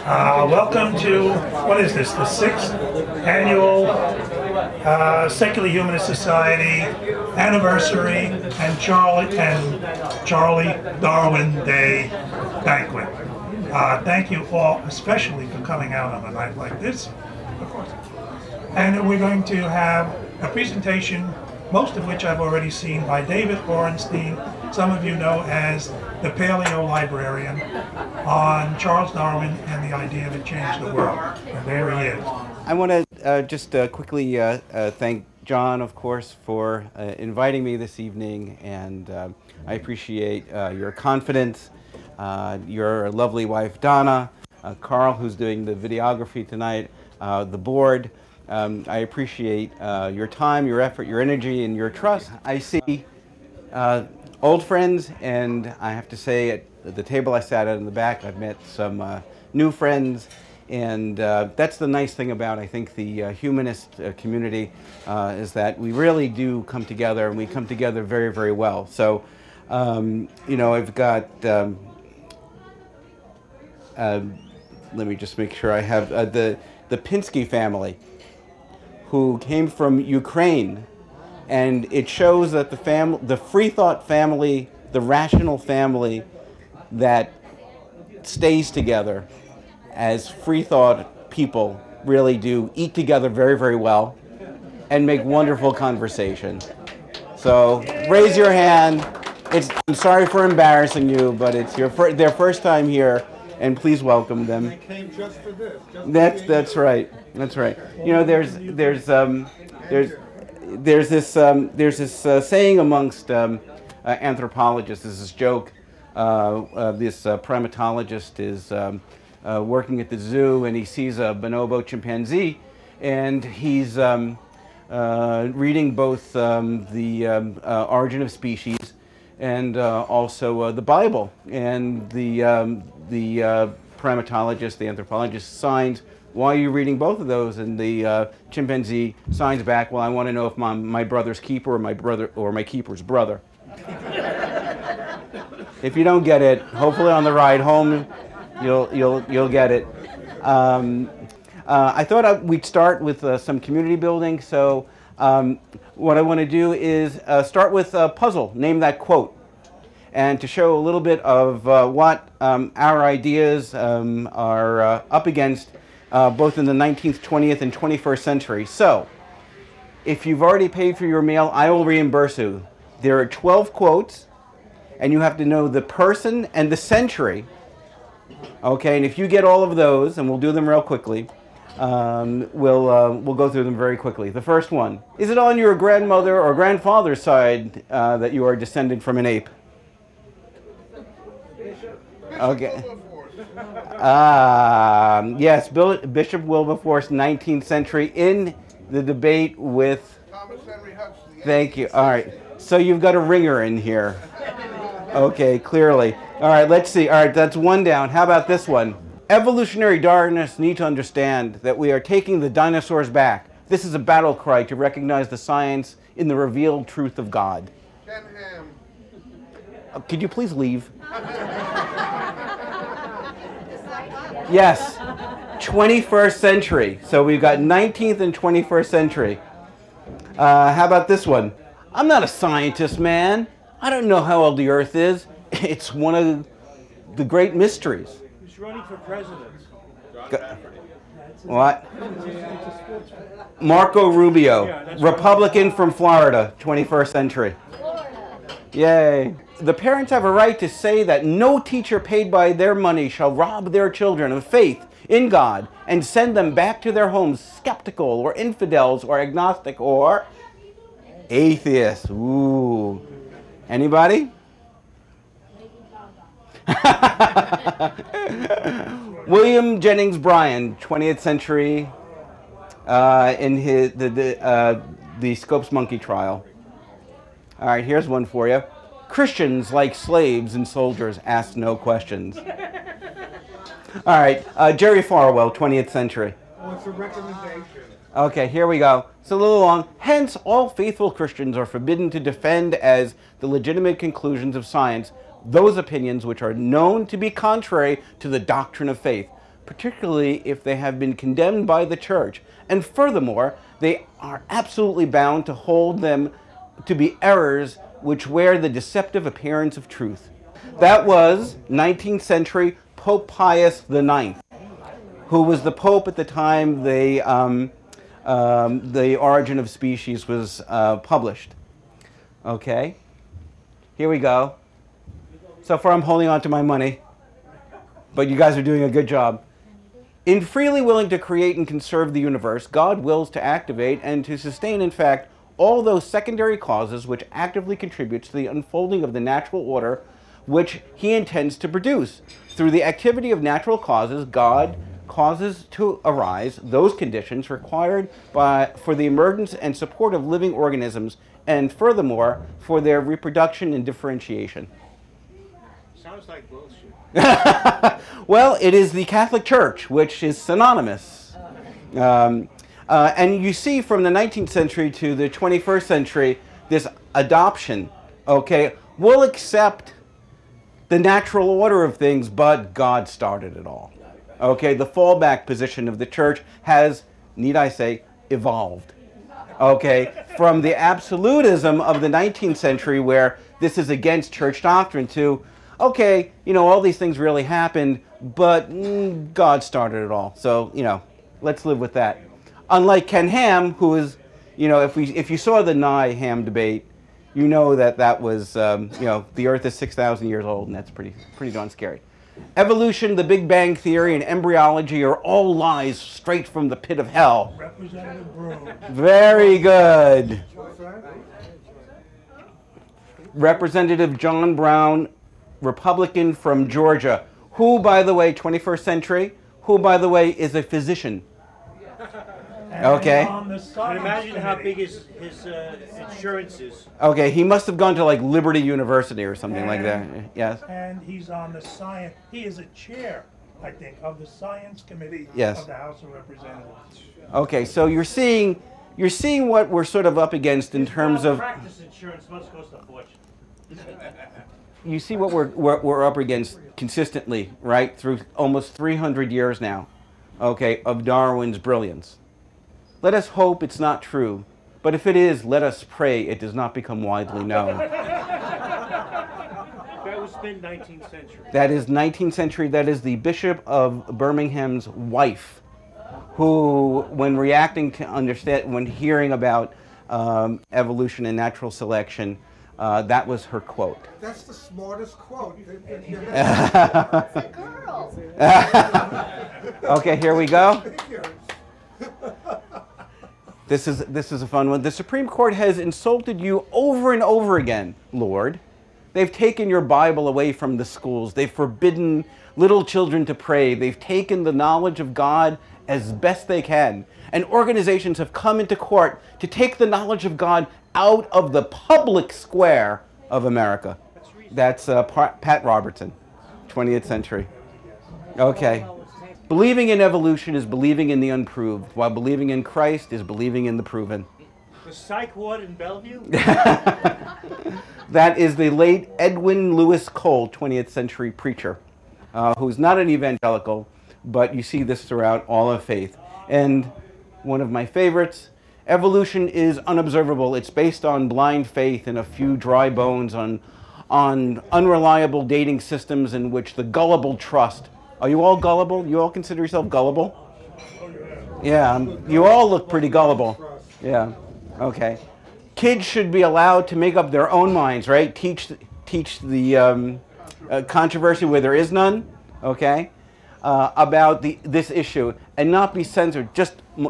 Welcome to, what is this, the 6th annual Secular Humanist Society anniversary and Charlie Darwin Day banquet. Thank you all, especially for coming out on a night like this, of course. And we're going to have a presentation, most of which I've already seen, by David Orenstein, some of you know as the Paleo Librarian, on Charles Darwin and the idea that changed the world. And there he is. I want to just quickly thank John, of course, for inviting me this evening, and I appreciate your confidence, your lovely wife Donna, Carl, who's doing the videography tonight, the board. I appreciate your time, your effort, your energy, and your trust. I see old friends, and I have to say, at the table I sat at in the back, I've met some new friends, and that's the nice thing about, I think, the humanist community, is that we really do come together, and we come together very, very well. So, you know, I've got, let me just make sure I have the Pinsky family, who came from Ukraine. And it shows that the free thought family, the rational family that stays together as free thought people really do eat together very, very well and make wonderful conversation. So raise your hand. I'm sorry for embarrassing you, but it's their first time here, and please welcome them. They came just for this. That's right. That's right. You know, there's this saying amongst anthropologists. There's this joke. This primatologist is working at the zoo, and he sees a bonobo chimpanzee, and he's reading both the Origin of Species and also the Bible. And the primatologist, the anthropologist, signs, "Why are you reading both of those?" And the chimpanzee signs back, "Well, I want to know if my brother's keeper or my keeper's brother." If you don't get it, hopefully on the ride home, you'll get it. I thought we'd start with some community building. So what I want to do is start with a puzzle. Name that quote, and to show a little bit of what our ideas are up against, both in the 19th, 20th, and 21st century. So, if you've already paid for your meal, I will reimburse you. There are 12 quotes, and you have to know the person and the century. Okay, and if you get all of those, and we'll do them real quickly, we'll go through them very quickly. The first one: is it on your grandmother or grandfather's side that you are descended from an ape? Okay. Yes, Bishop Wilberforce, 19th century, in the debate with Thomas Henry Huxley. Thank you. All right. So you've got a ringer in here. Okay, clearly. All right, let's see. All right, that's one down. How about this one? Evolutionary Darwinists need to understand that we are taking the dinosaurs back. This is a battle cry to recognize the science in the revealed truth of God. Ken Ham. Could you please leave? Yes, 21st century. So we've got 19th and 21st century. How about this one? I'm not a scientist, man. I don't know how old the Earth is. It's one of the great mysteries. Who's running for president? What? Marco Rubio, Republican from Florida, 21st century. Yay. The parents have a right to say that no teacher paid by their money shall rob their children of faith in God and send them back to their homes skeptical or infidels or agnostic or atheists. Ooh. Anybody? William Jennings Bryan, 20th century, in the Scopes Monkey trial. All right, here's one for you. Christians, like slaves and soldiers, ask no questions. All right, Jerry Falwell, 20th century. Oh, it's a recommendation. Okay, here we go. It's a little long. Hence, all faithful Christians are forbidden to defend as the legitimate conclusions of science those opinions which are known to be contrary to the doctrine of faith. particularly if they have been condemned by the church. And furthermore, they are absolutely bound to hold them to be errors which wear the deceptive appearance of truth. That was 19th century Pope Pius IX, who was the Pope at the time the Origin of Species was published. Okay, here we go. So far I'm holding on to my money, but you guys are doing a good job. In freely willing to create and conserve the universe, God wills to activate and to sustain, in fact, all those secondary causes which actively contribute to the unfolding of the natural order which he intends to produce. Through the activity of natural causes, God causes to arise those conditions required for the emergence and support of living organisms, and furthermore, for their reproduction and differentiation. Sounds like bullshit. Well, it is the Catholic Church, which is synonymous. And you see from the 19th century to the 21st century, this adoption, okay? We'll accept the natural order of things, but God started it all. Okay, the fallback position of the church has, need I say, evolved. Okay, from the absolutism of the 19th century where this is against church doctrine to, okay, you know, all these things really happened, but God started it all. So, you know, let's live with that. Unlike Ken Ham, who is, you know, if you saw the Nye-Ham debate, you know that was, you know, the Earth is 6,000 years old, and that's pretty darn scary. Evolution, the Big Bang Theory, and embryology are all lies straight from the pit of hell. Representative Brew. Very good. Representative John Brown, Republican from Georgia, who, by the way, 21st century, who, by the way, is a physician. Okay. Can you imagine how big his insurance is? Okay, he must have gone to like Liberty University or something like that. Yes. And he's on the science. He is a chair, I think, of the Science Committee Yes. of the House of Representatives. Okay, so you're seeing what we're sort of up against in terms of. Practice insurance must cost a fortune. You see what we're up against consistently, right? Through almost 300 years now, okay, of Darwin's brilliance. Let us hope it's not true, but if it is, let us pray it does not become widely known. That was mid-19th century. That is 19th century. That is the Bishop of Birmingham's wife, who, when reacting to when hearing about evolution and natural selection, that was her quote. That's the smartest quote. Okay, here we go. This is a fun one. The Supreme Court has insulted you over and over again, Lord. They've taken your Bible away from the schools. They've forbidden little children to pray. They've taken the knowledge of God as best they can. And organizations have come into court to take the knowledge of God out of the public square of America. That's Pat Robertson, 20th century. Okay. Believing in evolution is believing in the unproved, while believing in Christ is believing in the proven. The psych ward in Bellevue? That is the late Edwin Lewis Cole, 20th century preacher, who's not an evangelical, but you see this throughout all of faith. And one of my favorites, evolution is unobservable. It's based on blind faith and a few dry bones on unreliable dating systems in which the gullible trust. Are you all gullible? You all consider yourself gullible? Yeah, you all look pretty gullible. Yeah, okay. Kids should be allowed to make up their own minds, right? Teach the controversy where there is none, okay? About this issue and not be censored.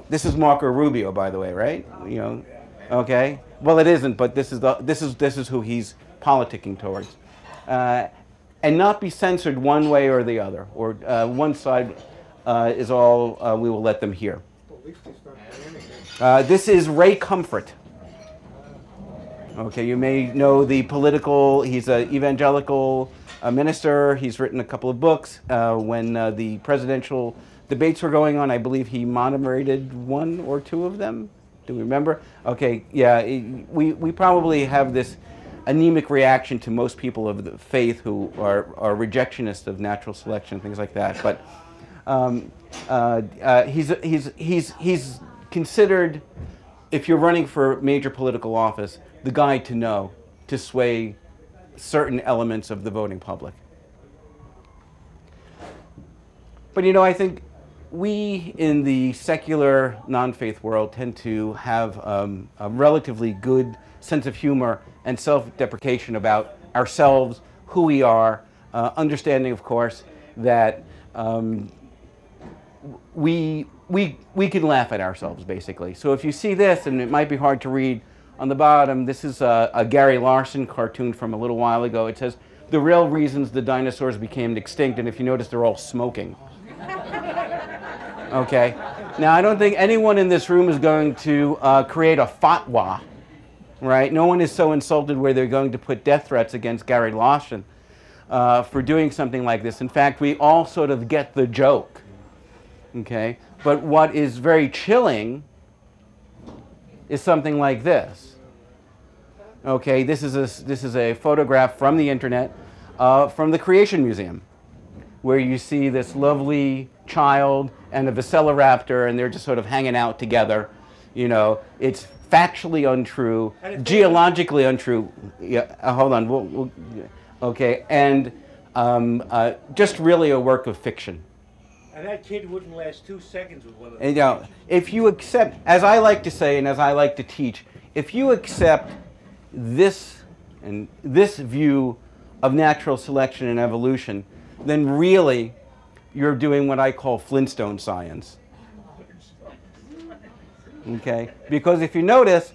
This is Marco Rubio, by the way, right? You know, okay. Well, it isn't, but this is who he's politicking towards, and not be censored one way or the other, or one side is all we will let them hear. This is Ray Comfort. Okay, you may know the political. He's an evangelical minister. He's written a couple of books. When the presidential debates were going on, I believe he moderated one or two of them. Do we remember? Okay, yeah, we probably have this anemic reaction to most people of the faith who are rejectionists of natural selection, things like that. But He's considered, if you're running for major political office, the guy to know to sway certain elements of the voting public. But you know, I think we in the secular non-faith world tend to have a relatively good sense of humor and self-deprecation about ourselves, who we are, understanding, of course, that we can laugh at ourselves, basically. So if you see this, and it might be hard to read, on the bottom, this is a Gary Larson cartoon from a little while ago. It says, the real reasons the dinosaurs became extinct, and if you notice, they're all smoking. Okay? Now, I don't think anyone in this room is going to create a fatwa, right? No one is so insulted where they're going to put death threats against Gary Larson for doing something like this. In fact, we all sort of get the joke, okay? But what is very chilling is something like this. Okay, this is a photograph from the internet, from the Creation Museum, where you see this lovely child and a Velociraptor, and they're just sort of hanging out together. You know, it's factually untrue, geologically untrue. Yeah, hold on. Okay, and just really a work of fiction. And that kid wouldn't last 2 seconds with one of them. And, you know, if you accept, as I like to say and as I like to teach, if you accept this view of natural selection and evolution, then really you're doing what I call Flintstone science. Okay? Because if you notice,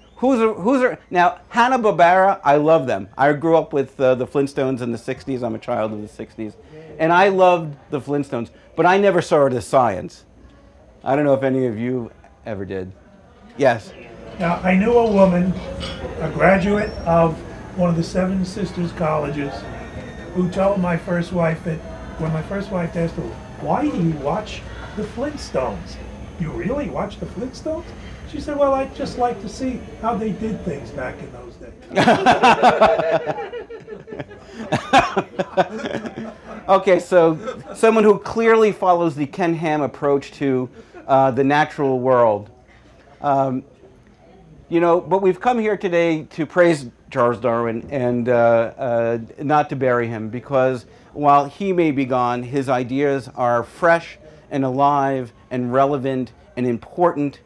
now Hanna-Barbera, I love them. I grew up with the Flintstones in the 60s. I'm a child of the 60s. And I loved the Flintstones, but I never saw it as science. I don't know if any of you ever did. Yes? Now, I knew a woman, a graduate of one of the Seven Sisters colleges, who told my first wife that when my first wife asked her, why do you watch the Flintstones? You really watch the Flintstones? She said, well, I'd just like to see how they did things back in those days. Okay, so someone who clearly follows the Ken Ham approach to the natural world. You know, but we've come here today to praise Charles Darwin and not to bury him, because while he may be gone, his ideas are fresh and alive and relevant and important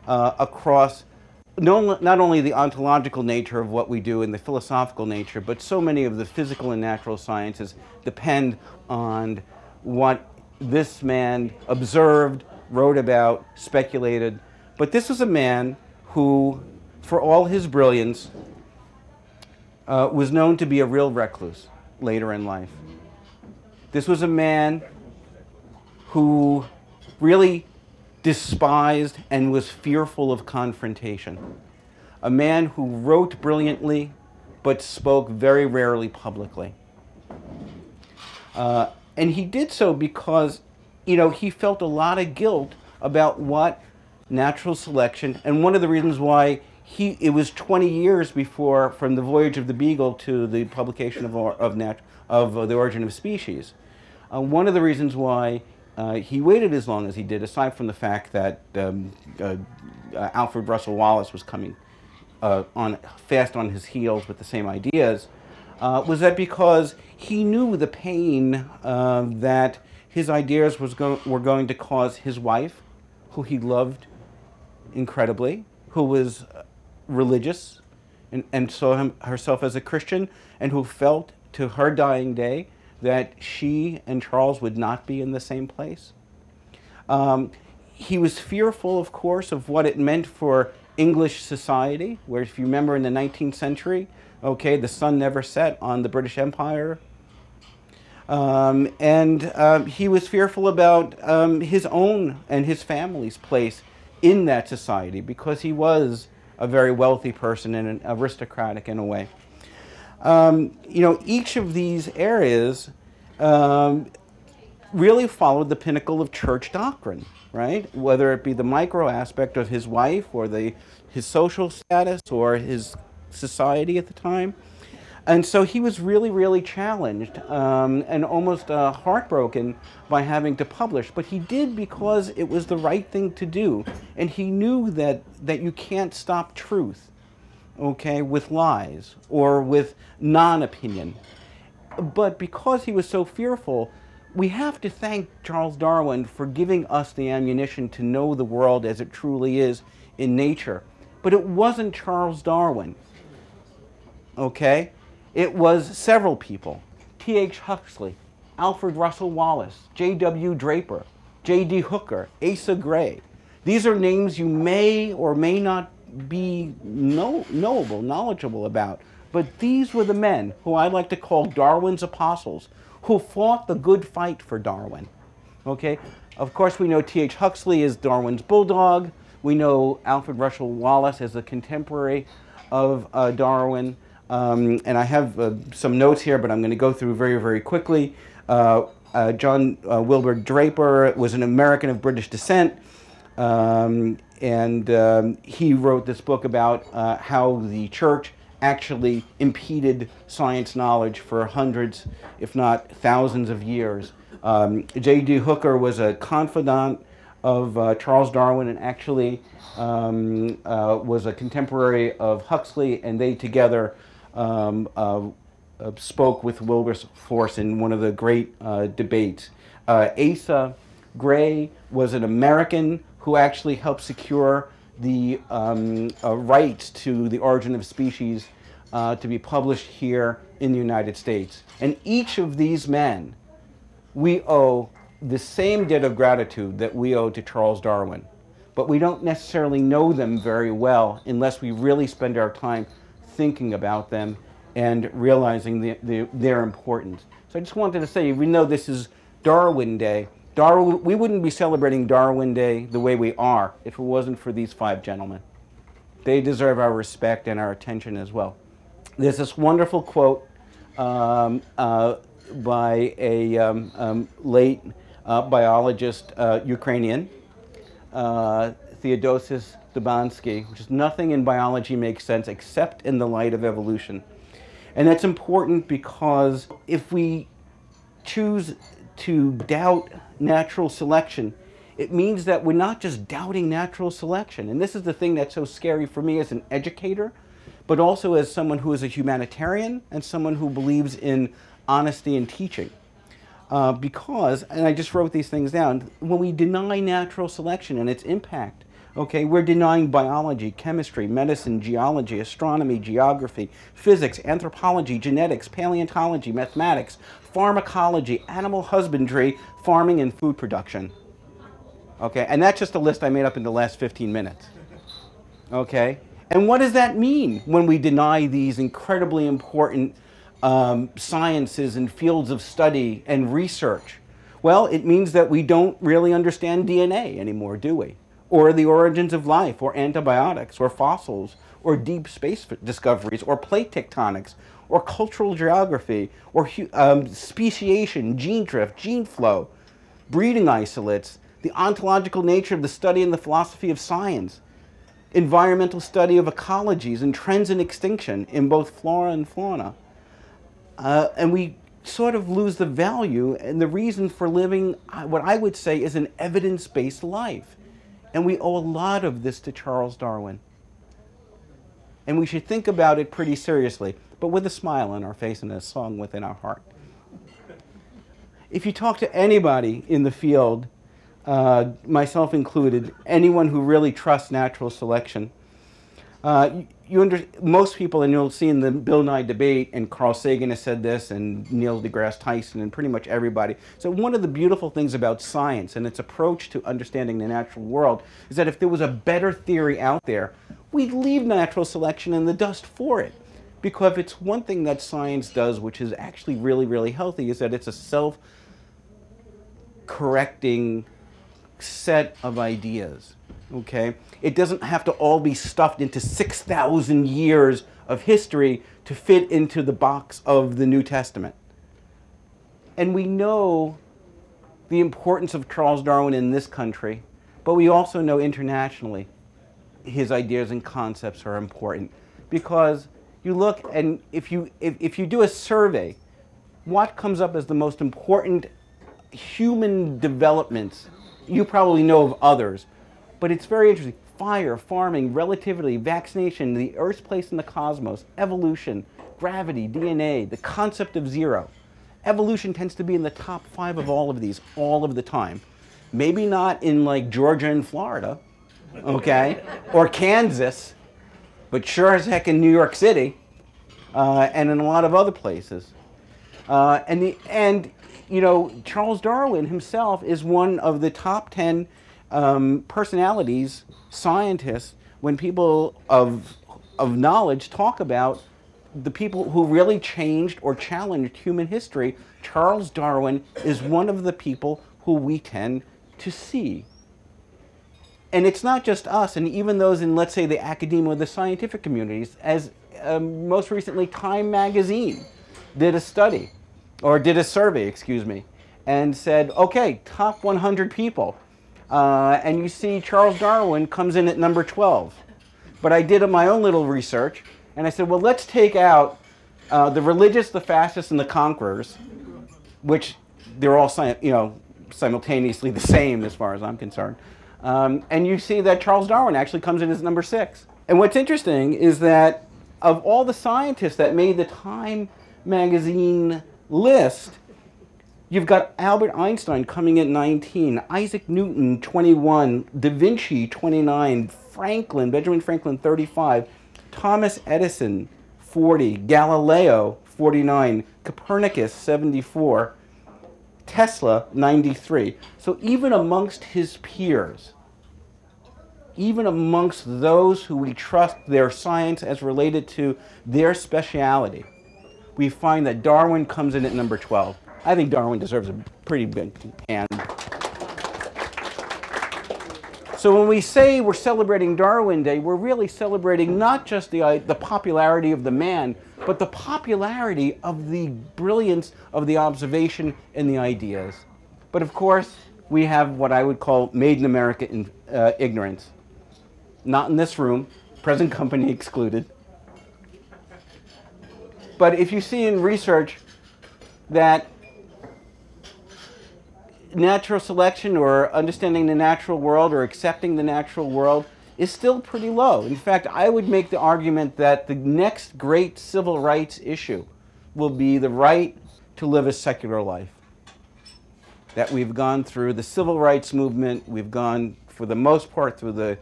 across not only the ontological nature of what we do and the philosophical nature, but so many of the physical and natural sciences depend on what this man observed, wrote about, speculated. But this was a man who, for all his brilliance, was known to be a real recluse later in life. This was a man who really despised and was fearful of confrontation. A man who wrote brilliantly but spoke very rarely publicly. And he did so because, you know, he felt a lot of guilt about what natural selection, and one of the reasons why it was 20 years before, from the Voyage of the Beagle to the publication of The Origin of Species. One of the reasons why he waited as long as he did, aside from the fact that Alfred Russel Wallace was coming fast on his heels with the same ideas, was that because he knew the pain that his ideas were going to cause his wife, who he loved incredibly, who was religious and saw herself as a Christian, and who felt to her dying day that she and Charles would not be in the same place. He was fearful, of course, of what it meant for English society, where, if you remember, in the 19th century, okay, the sun never set on the British Empire. He was fearful about his own and his family's place in that society, because he was a very wealthy person and an aristocratic in a way. You know, each of these areas really followed the pinnacle of church doctrine, right? Whether it be the micro aspect of his wife, or his social status, or his society at the time. And so he was really, really challenged and almost heartbroken by having to publish. But he did because it was the right thing to do. And he knew that you can't stop truth, okay, with lies or with non-opinion. But because he was so fearful, we have to thank Charles Darwin for giving us the ammunition to know the world as it truly is in nature. But it wasn't Charles Darwin, okay? It was several people: T.H. Huxley, Alfred Russel Wallace, J.W. Draper, J.D. Hooker, Asa Gray. These are names you may or may not be knowledgeable about. But these were the men who I like to call Darwin's apostles, who fought the good fight for Darwin. Okay? Of course, we know T.H. Huxley is Darwin's bulldog. We know Alfred Russel Wallace as a contemporary of Darwin. And I have some notes here, but I'm going to go through very, very quickly. John Wilbur Draper was an American of British descent, and he wrote this book about how the church actually impeded science knowledge for hundreds, if not thousands of years. J.D. Hooker was a confidant of Charles Darwin and actually was a contemporary of Huxley, and they together spoke with Wilberforce in one of the great debates. Asa Gray was an American who actually helped secure the rights to The Origin of Species to be published here in the United States. And each of these men, we owe the same debt of gratitude that we owe to Charles Darwin. But we don't necessarily know them very well unless we really spend our time thinking about them and realizing their importance. So I just wanted to say, even though this is Darwin Day, we wouldn't be celebrating Darwin Day the way we are if it wasn't for these 5 gentlemen. They deserve our respect and our attention as well. There's this wonderful quote by a late biologist, Ukrainian, Theodosis Dubansky, which is: nothing in biology makes sense except in the light of evolution. And that's important because if we choose to doubt natural selection, it means that we're not just doubting natural selection. And this is the thing that's so scary for me as an educator, but also as someone who is a humanitarian and someone who believes in honesty in teaching. Because, and I just wrote these things down, when we deny natural selection and its impact, okay, we're denying biology, chemistry, medicine, geology, astronomy, geography, physics, anthropology, genetics, paleontology, mathematics, pharmacology, animal husbandry, farming, and food production. Okay, and that's just a list I made up in the last 15 minutes. Okay, and what does that mean when we deny these incredibly important sciences and fields of study and research? Well, it means that we don't really understand DNA anymore, do we? Or the origins of life, or antibiotics, or fossils, or deep space discoveries, or plate tectonics, or cultural geography, or speciation, gene drift, gene flow, breeding isolates, the ontological nature of the study and the philosophy of science, environmental study of ecologies and trends in extinction in both flora and fauna. And we sort of lose the value and the reason for living what I would say is an evidence-based life. And we owe a lot of this to Charles Darwin. And we should think about it pretty seriously, but with a smile on our face and a song within our heart. If you talk to anybody in the field, myself included, anyone who really trusts natural selection, most people, and you'll see in the Bill Nye debate, and Carl Sagan has said this, and Neil deGrasse Tyson, and pretty much everybody. So one of the beautiful things about science and its approach to understanding the natural world is that if there was a better theory out there, we'd leave natural selection in the dust for it. Because if it's one thing that science does, which is actually really, really healthy, is that it's a self-correcting set of ideas. Okay? It doesn't have to all be stuffed into 6,000 years of history to fit into the box of the New Testament. And we know the importance of Charles Darwin in this country, but we also know internationally his ideas and concepts are important because you look, and if you do a survey, what comes up as the most important human developments? You probably know of others, but it's very interesting. Fire, farming, relativity, vaccination, the Earth's place in the cosmos, evolution, gravity, DNA, the concept of zero. Evolution tends to be in the top 5 of all of these all of the time. Maybe not in like Georgia and Florida, okay, or Kansas, but sure as heck in New York City, and in a lot of other places. And you know, Charles Darwin himself is one of the top 10 personalities, scientists, when people of knowledge talk about the people who really changed or challenged human history. Charles Darwin is one of the people who we tend to see. And it's not just us, and even those in, let's say, the academia or the scientific communities, as most recently Time magazine did a study, or did a survey, excuse me, and said, okay, top 100 people. And you see Charles Darwin comes in at number 12. But I did my own little research, and I said, well, let's take out the religious, the fascists, and the conquerors, which they're all simultaneously the same as far as I'm concerned. And you see that Charles Darwin actually comes in as number 6. And what's interesting is that of all the scientists that made the Time magazine list, you've got Albert Einstein coming in 19, Isaac Newton 21, Da Vinci 29, Benjamin Franklin 35, Thomas Edison 40, Galileo 49, Copernicus 74, Tesla 93. So even amongst his peers, even amongst those who we trust their science as related to their speciality, we find that Darwin comes in at number 12. I think Darwin deserves a pretty big hand. So when we say we're celebrating Darwin Day, we're really celebrating not just the popularity of the man, but the popularity of the brilliance of the observation and the ideas. But of course, we have what I would call made in America ignorance. Not in this room, present company excluded. But if you see in research that natural selection or understanding the natural world or accepting the natural world is still pretty low. In fact, I would make the argument that the next great civil rights issue will be the right to live a secular life. That we've gone through the civil rights movement, we've gone for the most part through the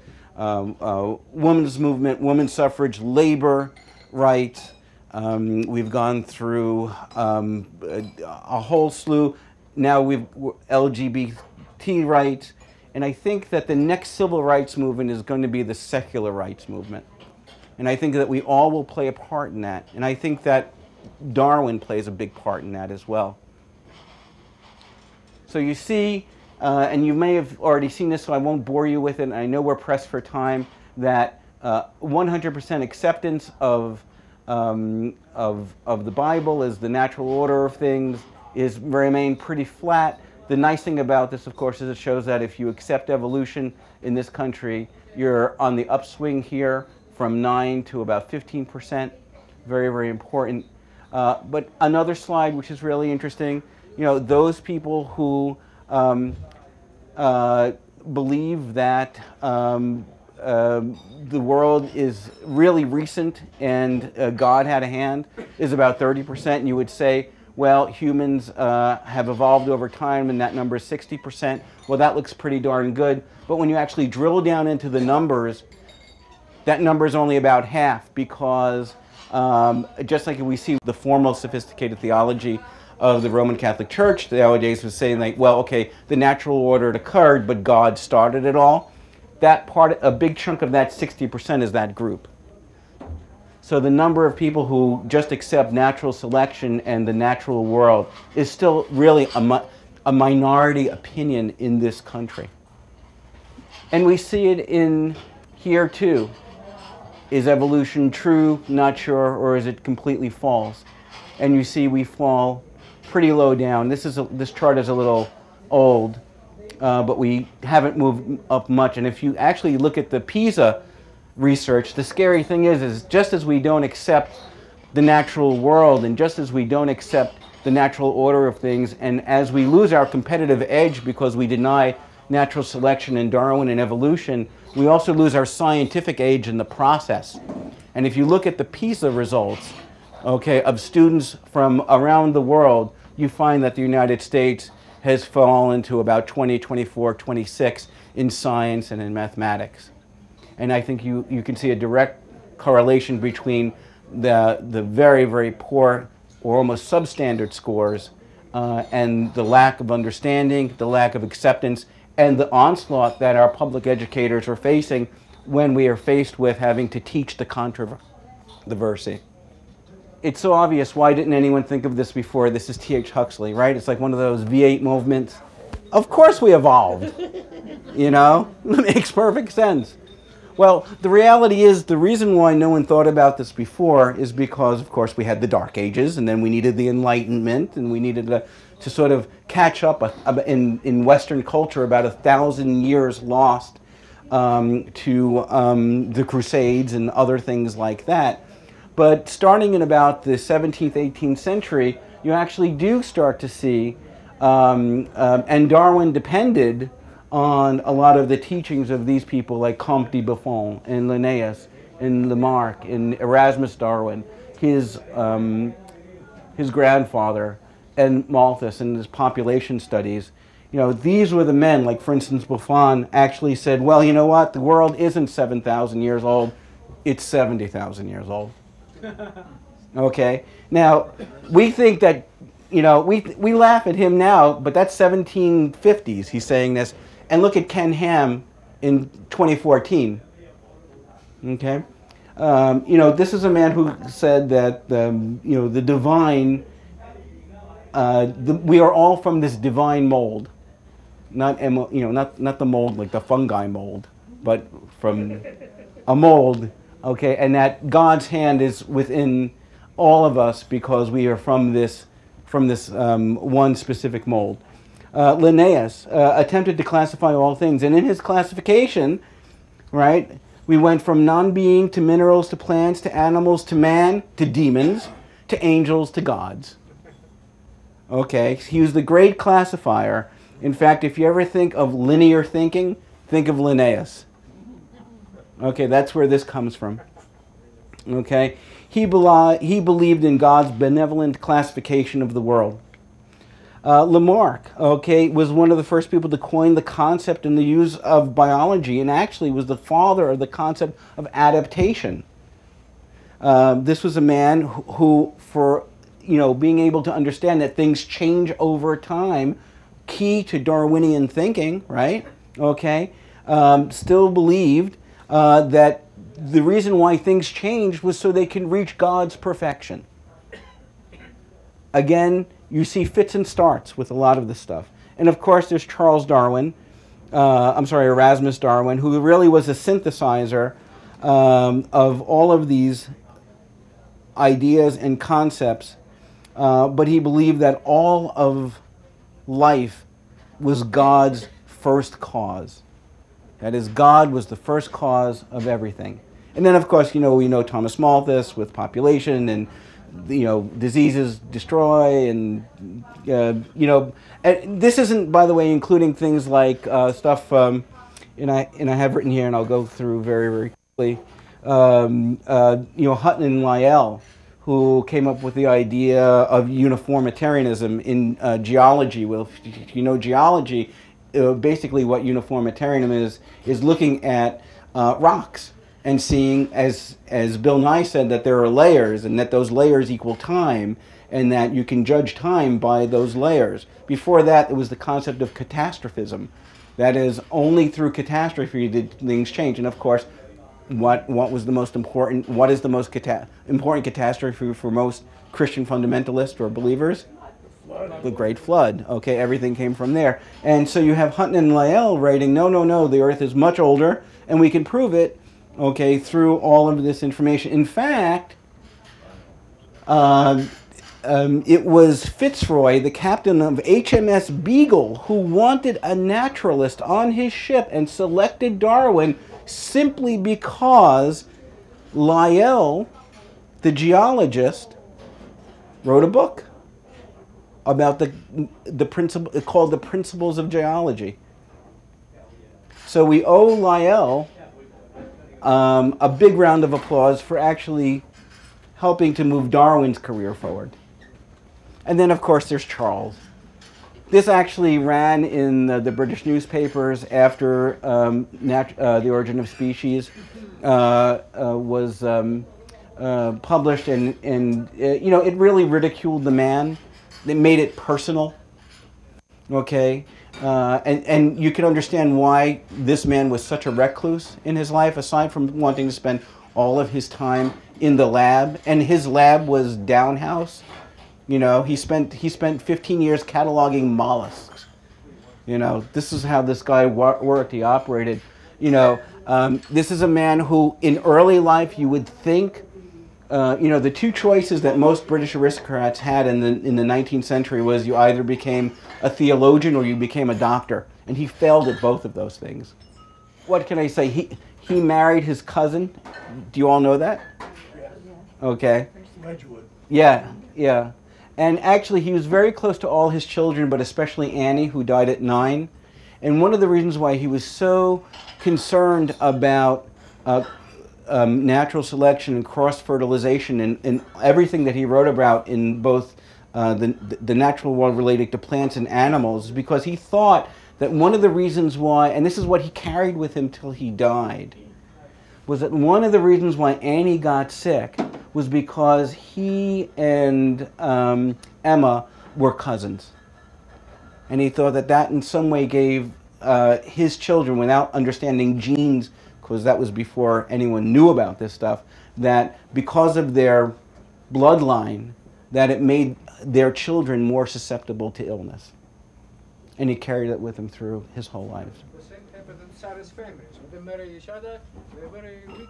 women's movement, women's suffrage, labor rights. We've gone through a whole slew. Now we've LGBT rights, and I think that the next civil rights movement is going to be the secular rights movement. And I think that we all will play a part in that. And I think that Darwin plays a big part in that as well. So you see, and you may have already seen this, so I won't bore you with it, and I know we're pressed for time, that 100% acceptance of the Bible as the natural order of things is remain pretty flat. The nice thing about this, of course, is it shows that if you accept evolution in this country, you're on the upswing here from 9 to about 15%. Very, very important. But another slide which is really interesting, you know, those people who believe that the world is really recent and God had a hand is about 30%, and you would say, well, humans have evolved over time and that number is 60%. Well, that looks pretty darn good. But when you actually drill down into the numbers, that number is only about half, because just like we see the formal sophisticated theology of the Roman Catholic Church nowadays was saying, like, well, okay, the natural order occurred, but God started it all. That part, a big chunk of that 60% is that group. So the number of people who just accept natural selection and the natural world is still really a minority opinion in this country. And we see it in here too. Is evolution true, not sure, or is it completely false? And you see we fall pretty low down. This chart is a little old, but we haven't moved up much. And if you actually look at the PISA research, the scary thing is just as we don't accept the natural world, and just as we don't accept the natural order of things, and as we lose our competitive edge because we deny natural selection and Darwin and evolution, we also lose our scientific edge in the process. And if you look at the PISA results, okay, of students from around the world, you find that the United States has fallen to about 20, 24, 26 in science and in mathematics. And I think you can see a direct correlation between the very, very poor or almost substandard scores and the lack of understanding, the lack of acceptance, and the onslaught that our public educators are facing when we are faced with having to teach the controversy. It's so obvious. Why didn't anyone think of this before? This is T.H. Huxley, right? It's like one of those V8 movements. Of course we evolved, you know? It makes perfect sense. Well, the reality is the reason why no one thought about this before is because, of course, we had the Dark Ages, and then we needed the Enlightenment, and we needed to sort of catch up in Western culture about 1,000 years lost to the Crusades and other things like that. But starting in about the 17th, 18th century, you actually do start to see, and Darwin depended on a lot of the teachings of these people like Comte de Buffon and Linnaeus and Lamarck and Erasmus Darwin, his grandfather, and Malthus and his population studies. You know, these were the men, like for instance Buffon actually said, well, you know what, the world isn't 7,000 years old, it's 70,000 years old. Okay, now we think that, you know, we laugh at him now, but that's 1750s he's saying this. And look at Ken Ham in 2014. Okay, you know, this is a man who said that you know, the divine, we are all from this divine mold, not not the mold like the fungi mold, but from a mold. Okay, and that God's hand is within all of us because we are from this one specific mold. Linnaeus attempted to classify all things, and in his classification, right, we went from non-being to minerals to plants to animals to man to demons to angels to gods. Okay, he was the great classifier. In fact, if you ever think of linear thinking, think of Linnaeus. Okay, that's where this comes from. Okay, he believed in God's benevolent classification of the world. Lamarck, okay, was one of the first people to coin the concept and the use of biology, and actually was the father of the concept of adaptation. This was a man who, for being able to understand that things change over time, key to Darwinian thinking, right? Okay, still believed that the reason why things changed was so they can reach God's perfection. Again, you see fits and starts with a lot of this stuff. And of course, there's Erasmus Darwin, who really was a synthesizer of all of these ideas and concepts, but he believed that all of life was God's first cause. That is, God was the first cause of everything. And then, of course, we know Thomas Malthus with population and diseases destroy, and and this isn't, by the way, including things like stuff, and I have written here, and I'll go through very, very quickly. Hutton and Lyell, who came up with the idea of uniformitarianism in geology. Well, if you know geology, basically what uniformitarianism is looking at rocks and seeing, as Bill Nye said, that there are layers and that those layers equal time, and that you can judge time by those layers. Before that, it was the concept of catastrophism. That is, only through catastrophe did things change. And of course, what was the most important? What is the most important catastrophe for most Christian fundamentalists or believers? The Great Flood. Okay, everything came from there. And so you have Hutton and Lyell writing, no, the Earth is much older, and we can prove it, okay, through all of this information. In fact, it was Fitzroy, the captain of HMS Beagle, who wanted a naturalist on his ship and selected Darwin simply because Lyell the geologist wrote a book about the principle called The Principles of Geology. So we owe Lyell a big round of applause for actually helping to move Darwin's career forward. And then, of course, there's Charles. This actually ran in the British newspapers after The Origin of Species was published, and you know, it really ridiculed the man. It made it personal. Okay, and you can understand why this man was such a recluse in his life, aside from wanting to spend all of his time in the lab, and his lab was downhouse. You know, he spent 15 years cataloging mollusks. You know, this is how this guy worked. He operated. You know, this is a man who, in early life, you would think, you know, the two choices that most British aristocrats had in the 19th century was you either became a theologian or you became a doctor, and he failed at both of those things. What can I say? He married his cousin. Do you all know that? Okay. Wedgwood. Yeah, yeah. And actually, he was very close to all his children, but especially Annie, who died at 9. And one of the reasons why he was so concerned about natural selection and cross-fertilization and everything that he wrote about in both the natural world related to plants and animals is because he thought that one of the reasons why, and this is what he carried with him till he died, was that one of the reasons why Annie got sick was because he and Emma were cousins. And he thought that that in some way gave his children, without understanding genes, because that was before anyone knew about this stuff, that because of their bloodline, that it made their children more susceptible to illness. And he carried it with him through his whole life. The same happened in Sarah's family. So they marry each other, they're very weak.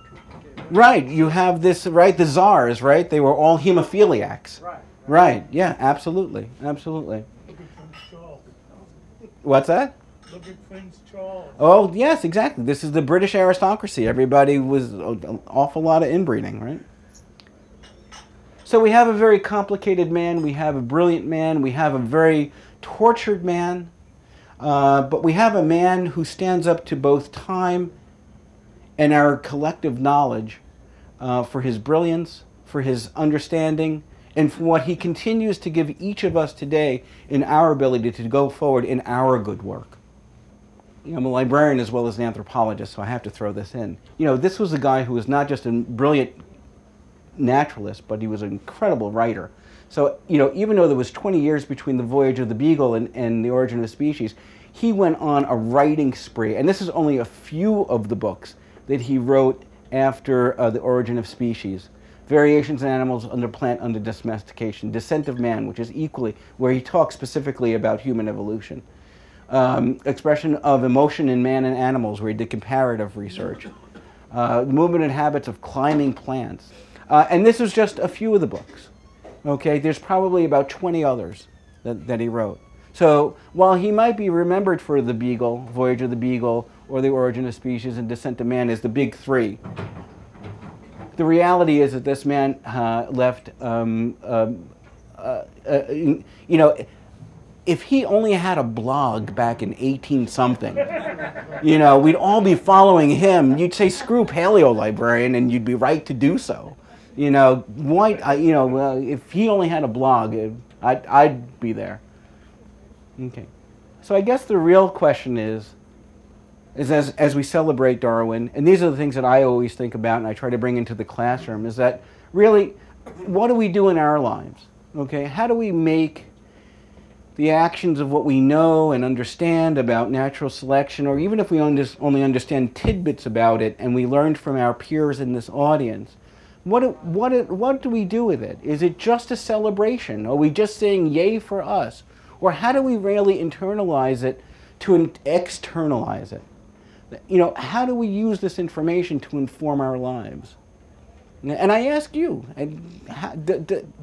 Right, you have this, right, the czars, right? They were all hemophiliacs. Right. Right, yeah, absolutely, absolutely. Look at Prince Charles. What's that? Look at Prince Charles. Oh, yes, exactly. This is the British aristocracy. Everybody was an awful lot of inbreeding, right? So we have a very complicated man, we have a brilliant man, we have a very tortured man, but we have a man who stands up to both time and our collective knowledge for his brilliance, for his understanding, and for what he continues to give each of us today in our ability to go forward in our good work. You know, I'm a librarian as well as an anthropologist, so I have to throw this in. You know, this was a guy who was not just a brilliant naturalist, but he was an incredible writer. So, you know, even though there was 20 years between the Voyage of the Beagle and The Origin of Species, he went on a writing spree. And this is only a few of the books that he wrote after The Origin of Species. Variations in Animals Under Plant Under Domestication, Descent of Man, which is equally, where he talks specifically about human evolution. Expression of Emotion in Man and Animals, where he did comparative research. The Movement and Habits of Climbing Plants. And this is just a few of the books. Okay, there's probably about 20 others that he wrote. So while he might be remembered for The Beagle, Voyage of the Beagle, or The Origin of Species and Descent of Man as the big three, the reality is that this man left, you know, if he only had a blog back in 18-something, you know, we'd all be following him. You'd say, screw paleolibrarian, and you'd be right to do so. You know, why, you know, if he only had a blog, I'd be there. Okay. So I guess the real question is as we celebrate Darwin, and these are the things that I always think about and I try to bring into the classroom, is that really, what do we do in our lives? Okay, how do we make the actions of what we know and understand about natural selection, or even if we only understand tidbits about it and we learned from our peers in this audience, what do we do with it? Is it just a celebration? Are we just saying yay for us? Or how do we really internalize it to externalize it? You know, how do we use this information to inform our lives? And I ask you,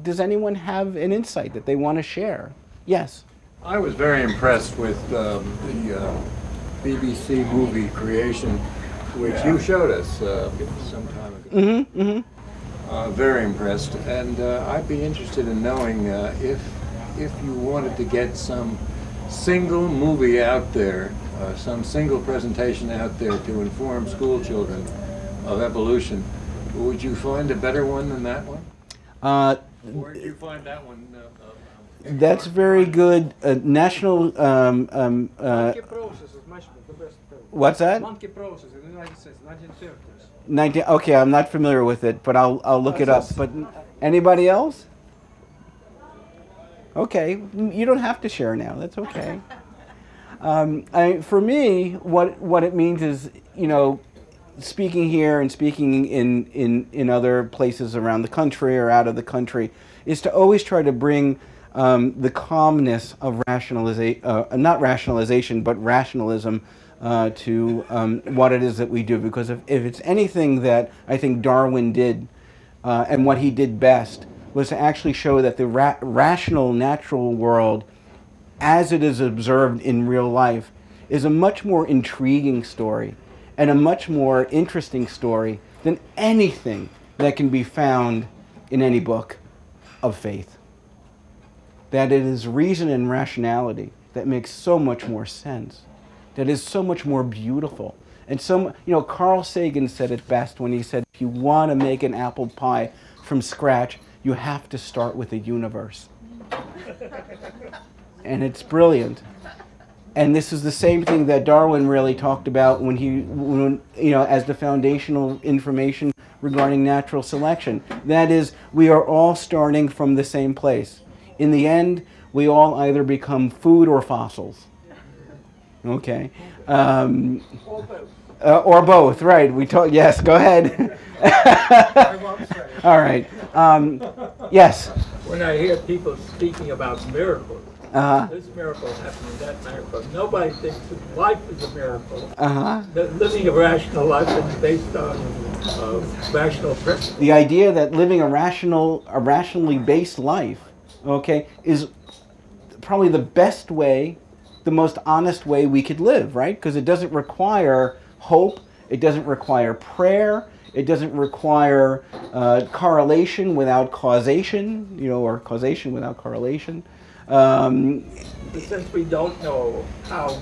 does anyone have an insight that they want to share? Yes? I was very impressed with the BBC movie Creation, which you showed us some time ago. Mm-hmm, mm-hmm. Very impressed, and I'd be interested in knowing if you wanted to get some single movie out there, some single presentation out there to inform school children of evolution, would you find a better one than that one? Or did you find that one? That's very good. National. Monkey process is much the best. What's that? Monkey process in the United States, 1930s. 19. Okay, I'm not familiar with it, but I'll look it up. But anybody else? Okay, you don't have to share now. That's okay. For me, what it means is, you know, speaking here and speaking in other places around the country or out of the country, is to always try to bring the calmness of not rationalization, but rationalism to what it is that we do. Because if it's anything that I think Darwin did, and what he did best, was to actually show that the rational natural world, as it is observed in real life, is a much more intriguing story and a much more interesting story than anything that can be found in any book of faith. That it is reason and rationality that makes so much more sense, that is so much more beautiful. And you know, Carl Sagan said it best when he said, if you want to make an apple pie from scratch, you have to start with the universe. And it's brilliant. And this is the same thing that Darwin really talked about when you know, as the foundational information regarding natural selection. That is, we are all starting from the same place. In the end, we all either become food or fossils. Okay? Or both, right. Yes, go ahead. All right. Yes. When I hear people speaking about miracles, this miracle happened, that miracle, nobody thinks that life is a miracle. That living a rational life is based on rational principles. The idea that living a rationally based life, okay, is probably the best way, the most honest way we could live, right? Because it doesn't require hope, it doesn't require prayer, it doesn't require correlation without causation, you know, or causation without correlation. Since we don't know how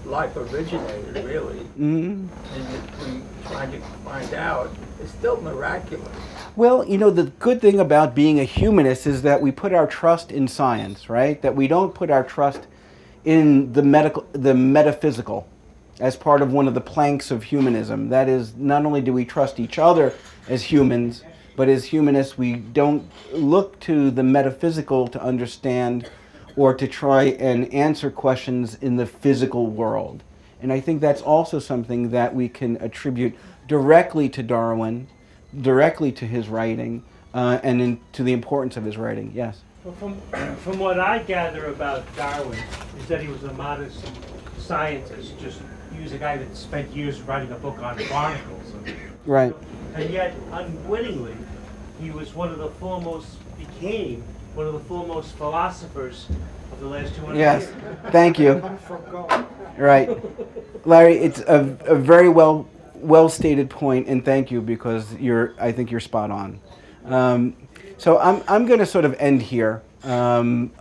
life originated, really, and if we trying to find out, it's still miraculous. Well, you know, the good thing about being a humanist is that we put our trust in science, right? That we don't put our trust in the metaphysical as part of one of the planks of humanism. That is, not only do we trust each other as humans, but as humanists, we don't look to the metaphysical to understand or to try and answer questions in the physical world. And I think that's also something that we can attribute directly to Darwin, directly to his writing, and to the importance of his writing. Yes? Well, from what I gather about Darwin is that he was a modest scientist. He was a guy that spent years writing a book on barnacles. Right. And yet, unwittingly, he was became one of the foremost philosophers of the last 200 years. Yes, thank you. Right. Larry, it's a very well stated point, and thank you, because I think you're spot on. So I'm going to sort of end here and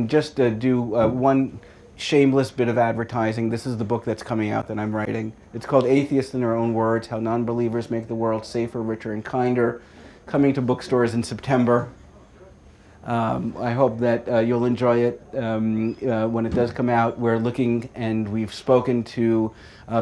just do one shameless bit of advertising. This is the book that's coming out that I'm writing. It's called Atheists in Their Own Words, How Non-Believers Make the World Safer, Richer, and Kinder, coming to bookstores in September. I hope that you'll enjoy it when it does come out. We're looking, and we've spoken to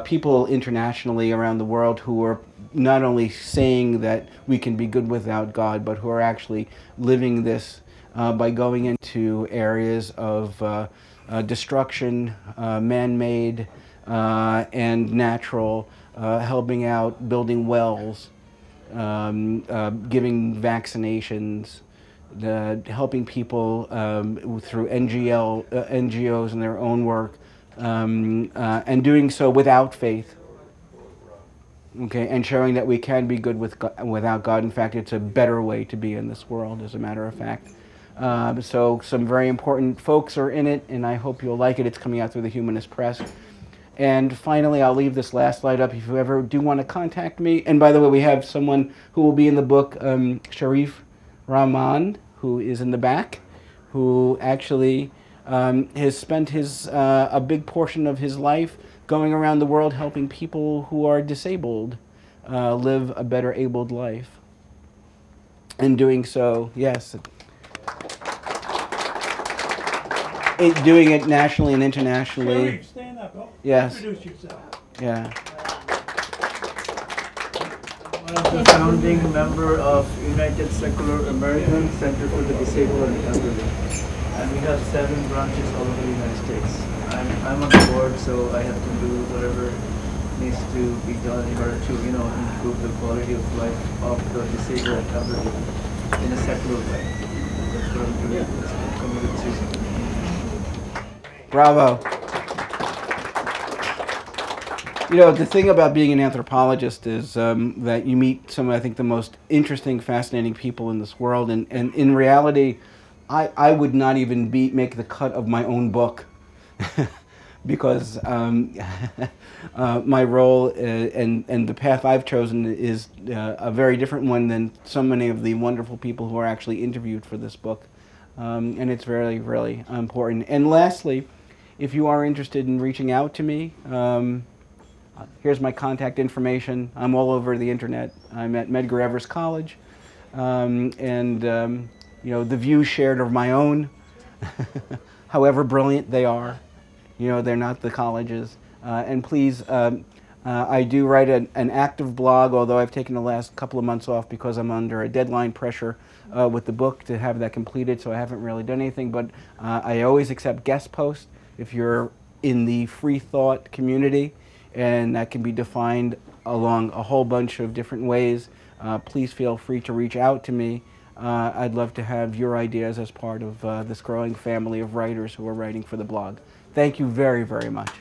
people internationally around the world who are not only saying that we can be good without God, but who are actually living this by going into areas of destruction, man-made and natural, helping out, building wells, giving vaccinations, helping people through NGOs and their own work, and doing so without faith. Okay, and showing that we can be good without God. In fact, it's a better way to be in this world, as a matter of fact. So some very important folks are in it, and I hope you'll like it. It's coming out through the Humanist Press. And finally, I'll leave this last slide up if you ever do want to contact me. And by the way, we have someone who will be in the book, Sharif Rahman, who is in the back, who actually has spent a big portion of his life going around the world helping people who are disabled live a better abled life. And doing so, yes, doing it nationally and internationally. Sharif, stand up. Oh, yes. Introduce yourself. Yeah. One of the founding member of United Secular American Center for the Disabled and Elderly. And we have 7 branches all over the United States. I'm on the board, so I have to do whatever needs to be done in order to, improve the quality of life of the disabled and elderly in a secular way. That's what I'm doing. That's committed to. Bravo. You know, the thing about being an anthropologist is that you meet some, I think, the most interesting, fascinating people in this world. And in reality, I would not even make the cut of my own book because my role and the path I've chosen is a very different one than so many of the wonderful people who are actually interviewed for this book. And it's really, really important. And lastly, if you are interested in reaching out to me, here's my contact information. I'm all over the internet. I'm at Medgar Evers College. The views shared are my own, however brilliant they are. They're not the college's. And please, I do write an active blog, although I've taken the last couple of months off because I'm under a deadline pressure with the book to have that completed, so I haven't really done anything. But I always accept guest posts if you're in the free thought community, and that can be defined along a whole bunch of different ways. Please feel free to reach out to me. I'd love to have your ideas as part of this growing family of writers who are writing for the blog. Thank you very, very much.